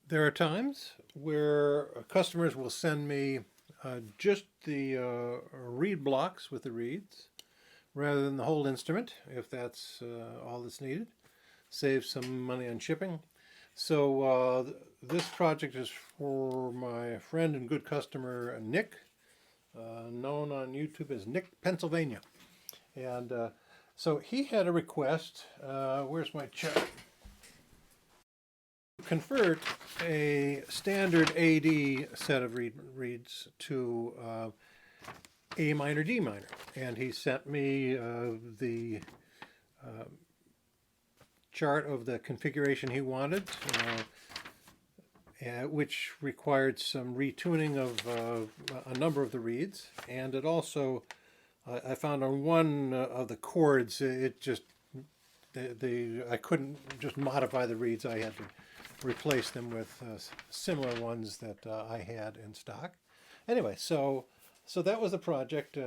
There are times where customers will send me just the reed blocks with the reeds rather than the whole instrument, if that's all that's needed. Save some money on shipping. So this project is for my friend and good customer Nick, known on YouTube as Nick Pennsylvania. And so he had a request. Where's my chart? Convert a standard AD set of reeds to A minor, D minor. And he sent me the chart of the configuration he wanted, which required some retuning of a number of the reeds. And it also, I found on one of the chords, it just, I couldn't just modify the reeds. I had to replace them with similar ones that I had in stock. Anyway, so that was the project.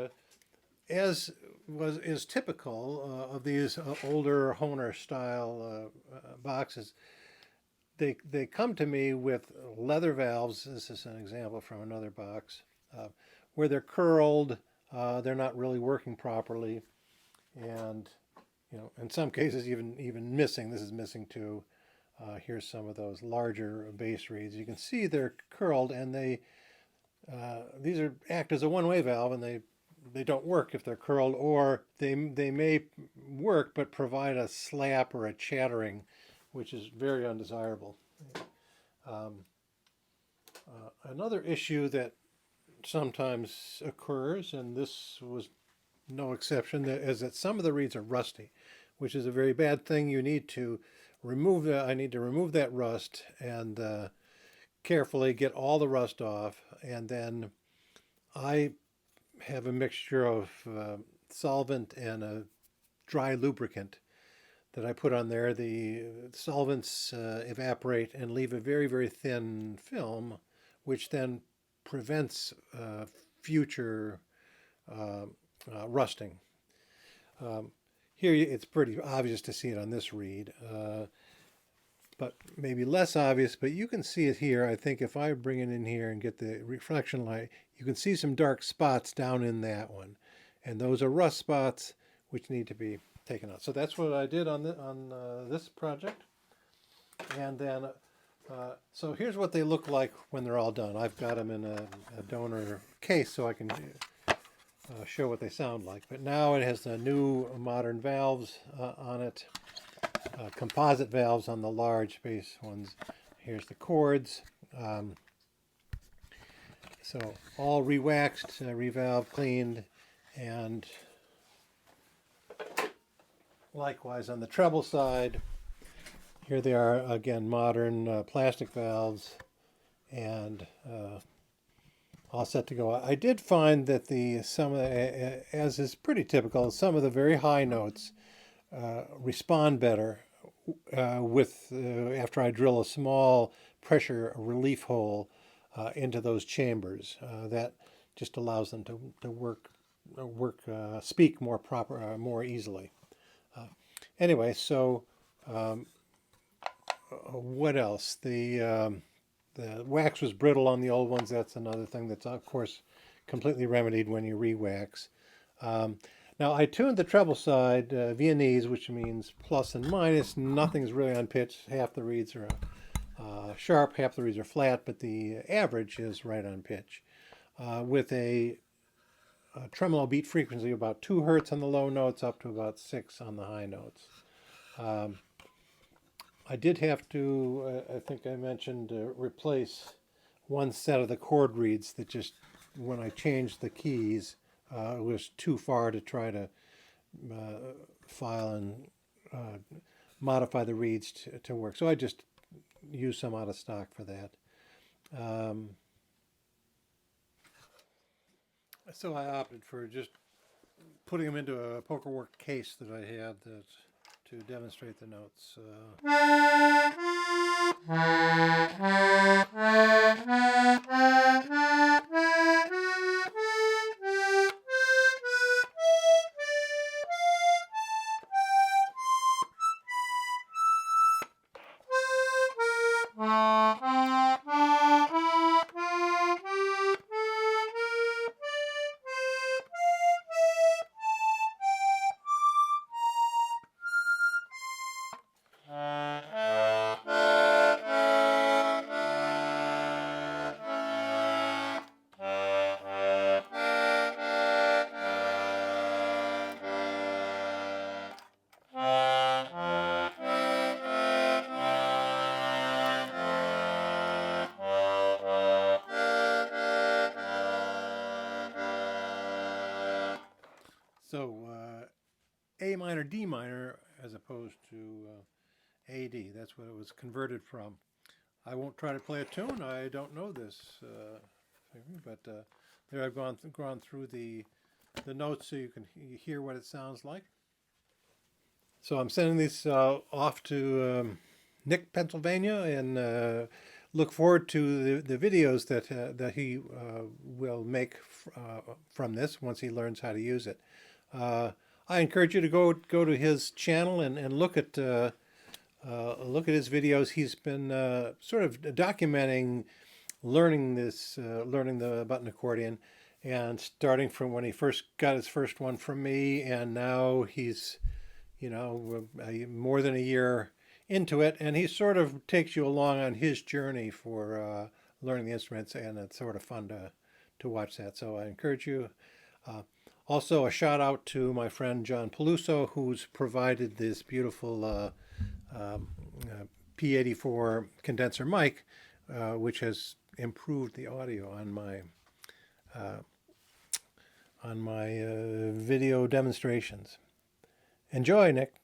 As is typical of these older Honer style boxes, they come to me with leather valves. This is an example from another box where they're curled. They're not really working properly, and in some cases even missing. This is missing too. Here's some of those larger base reeds. You can see they're curled, and these act as a one-way valve, and they don't work if they're curled, or they may work but provide a slap or a chattering, which is very undesirable. Another issue that sometimes occurs, and this was no exception, is that some of the reeds are rusty, which is a very bad thing. You need to remove that. I need to remove that rust and carefully get all the rust off, and then I have a mixture of solvent and a dry lubricant that I put on there. The solvents evaporate and leave a very, very thin film, which then prevents future rusting. Here it's pretty obvious to see it on this reed, but maybe less obvious, but you can see it here. I think if I bring it in here and get the reflection light, you can see some dark spots down in that one. And those are rust spots which need to be taken out. So that's what I did on this project. And then, so here's what they look like when they're all done. I've got them in a donor case so I can show what they sound like. But now it has the new modern valves on it. Composite valves on the large base ones. Here's the cords. So all re-waxed, revalved, cleaned, and likewise on the treble side, here they are again, modern plastic valves, and all set to go. I did find that as is pretty typical, some of the very high notes respond better after I drill a small pressure relief hole into those chambers. That just allows them to speak more easily. Anyway, so what else? The wax was brittle on the old ones. That's another thing that's of course completely remedied when you re-wax. Now I tuned the treble side Viennese, which means plus and minus. Nothing's really on pitch. Half the reeds are sharp, half the reeds are flat, but the average is right on pitch. With a tremolo beat frequency of about 2 hertz on the low notes, up to about 6 on the high notes. I did have to, I think I mentioned, replace one set of the chord reeds that just, when I changed the keys, it was too far to try to file and modify the reeds to work. So I just used some out of stock for that. So I opted for just putting them into a pokerwork case that I had to demonstrate the notes. So A minor, D minor, as opposed to AD. That's what it was converted from. I won't try to play a tune. I don't know this, but there I've gone through the notes so you can hear what it sounds like. So I'm sending these off to Nick, Pennsylvania, and look forward to the videos that he will make from this once he learns how to use it. I encourage you to go to his channel and look at his videos. He's been sort of documenting learning the button accordion, and starting from when he first got his first one from me, and now he's more than a year into it, and he sort of takes you along on his journey for learning the instruments, and it's sort of fun to watch that. So I encourage you. Also, a shout out to my friend John Peluso, who's provided this beautiful P84 condenser mic, which has improved the audio on my video demonstrations. Enjoy, Nick.